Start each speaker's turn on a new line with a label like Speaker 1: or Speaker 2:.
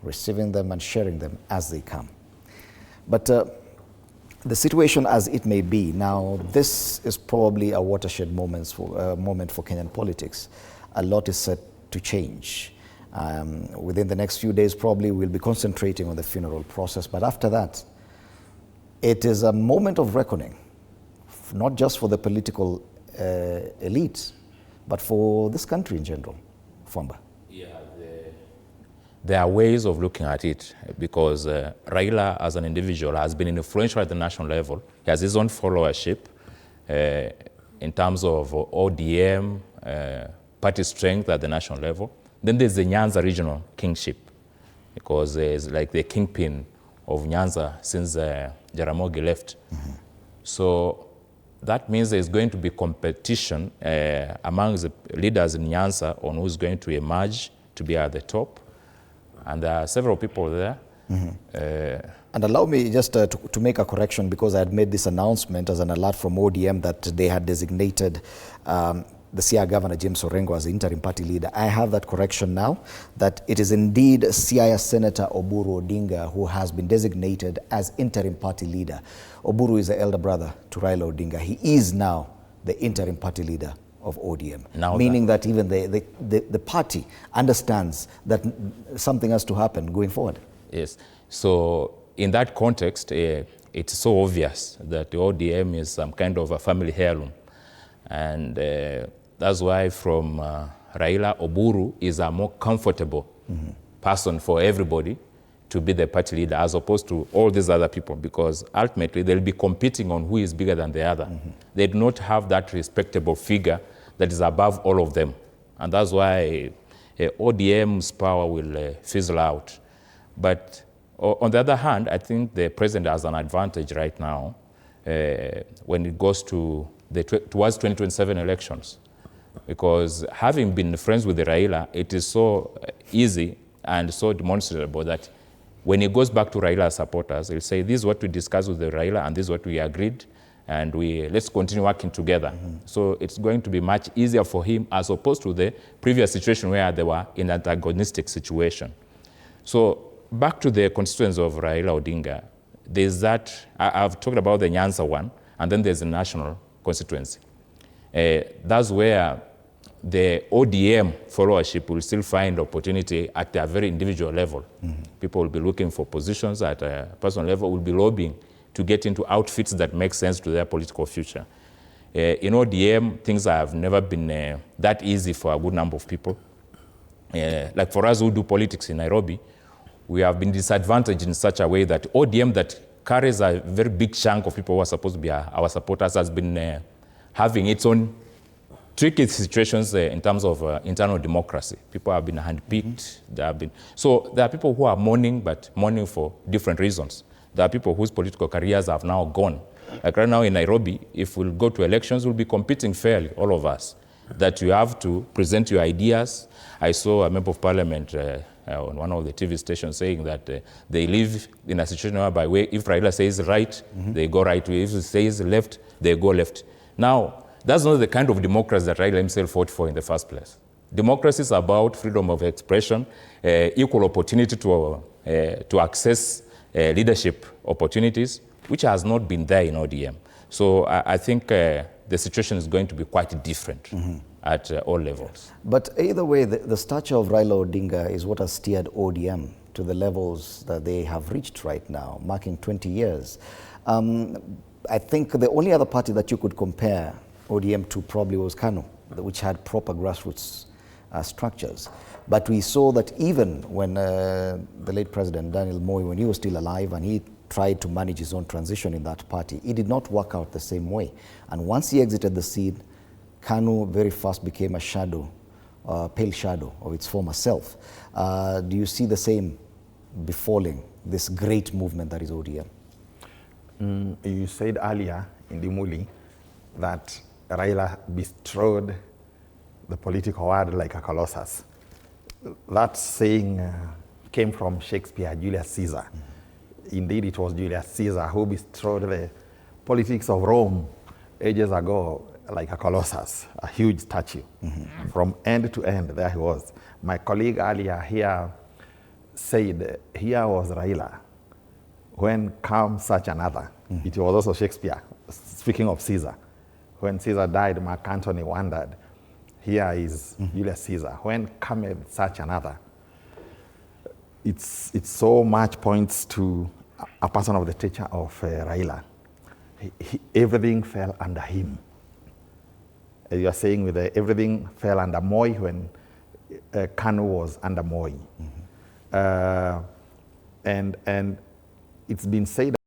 Speaker 1: receiving them and sharing them as they come. But the situation as it may be, now this is probably a watershed moment for Kenyan politics. A lot is set to change. Within the next few days, probably we'll be concentrating on the funeral process, but after that, it is a moment of reckoning, not just for the political elite, but for this country in general. Fwamba.
Speaker 2: Yeah, there are ways of looking at it, because Raila as an individual has been influential at the national level. He has his own followership in terms of ODM, party strength at the national level. Then there's the Nyanza regional kingship, because it's like the kingpin of Nyanza since Jaramogi left. Mm-hmm. So that means there's going to be competition among the leaders in Nyanza on who's going to emerge to be at the top. And there are several people there. Mm-hmm.
Speaker 1: And allow me just to make a correction, because I had made this announcement as an alert from ODM that they had designated the Siaya Governor James Orengo as the interim party leader. I have that correction now, that it is indeed Siaya Senator Oburu Odinga who has been designated as interim party leader. Oburu is the elder brother to Raila Odinga. He is now the interim party leader of ODM, now meaning that even the party understands that something has to happen going forward.
Speaker 2: Yes. So in that context, it's so obvious that the ODM is some kind of a family heirloom. And that's why from Raila, Oburu is a more comfortable person for everybody to be the party leader, as opposed to all these other people, because ultimately they'll be competing on who is bigger than the other. They do not have that respectable figure that is above all of them. And that's why ODM's power will fizzle out. But on the other hand, I think the president has an advantage right now when it goes to towards 2027 elections, because having been friends with the Raila, it is so easy and so demonstrable that when he goes back to Raila's supporters, he'll say, this is what we discussed with the Raila and this is what we agreed, and let's continue working together. So it's going to be much easier for him, as opposed to the previous situation where they were in an antagonistic situation. So back to the constituents of Raila Odinga, there's that, I've talked about the Nyanza one, and then there's the national constituency. That's where the ODM followership will still find opportunity at a very individual level. People will be looking for positions at a personal level, will be lobbying to get into outfits that make sense to their political future. In ODM, things have never been that easy for a good number of people. Like for us who do politics in Nairobi, we have been disadvantaged in such a way that ODM that carries a very big chunk of people who are supposed to be our supporters has been having its own tricky situations in terms of internal democracy. People have been handpicked. So there are people who are mourning, but mourning for different reasons. There are people whose political careers have now gone. Like right now in Nairobi, if we'll go to elections, we'll be competing fairly, all of us. That you have to present your ideas. I saw a member of parliament on one of the TV stations saying that they live in a situation whereby if Raila says right, they go right. If he says left, they go left. Now, that's not the kind of democracy that Raila himself fought for in the first place. Democracy is about freedom of expression, equal opportunity to access leadership opportunities, which has not been there in ODM. So I think the situation is going to be quite different at all levels.
Speaker 1: But either way, the stature of Raila Odinga is what has steered ODM to the levels that they have reached right now, marking 20 years. I think the only other party that you could compare ODM to probably was KANU, which had proper grassroots structures. But we saw that even when the late President Daniel Moi, when he was still alive and he tried to manage his own transition in that party, it did not work out the same way. And once he exited the scene, KANU very fast became a shadow, pale shadow of its former self. Do you see the same befalling this great movement that is ODM?
Speaker 3: You said earlier in the Muli that Raila bestrode the political world like a colossus. That saying came from Shakespeare, Julius Caesar. Indeed, it was Julius Caesar who bestrode the politics of Rome ages ago like a colossus, a huge statue. From end to end, there he was. My colleague earlier here said, here was Raila, when comes such another. It was also Shakespeare, speaking of Caesar. When Caesar died, Mark Antony wondered, here is Julius Caesar, when cometh such another. It's so much points to a person of the stature of Raila. Everything fell under him. As you are saying, with everything fell under Moi when Kanu was under Moi. And it's been said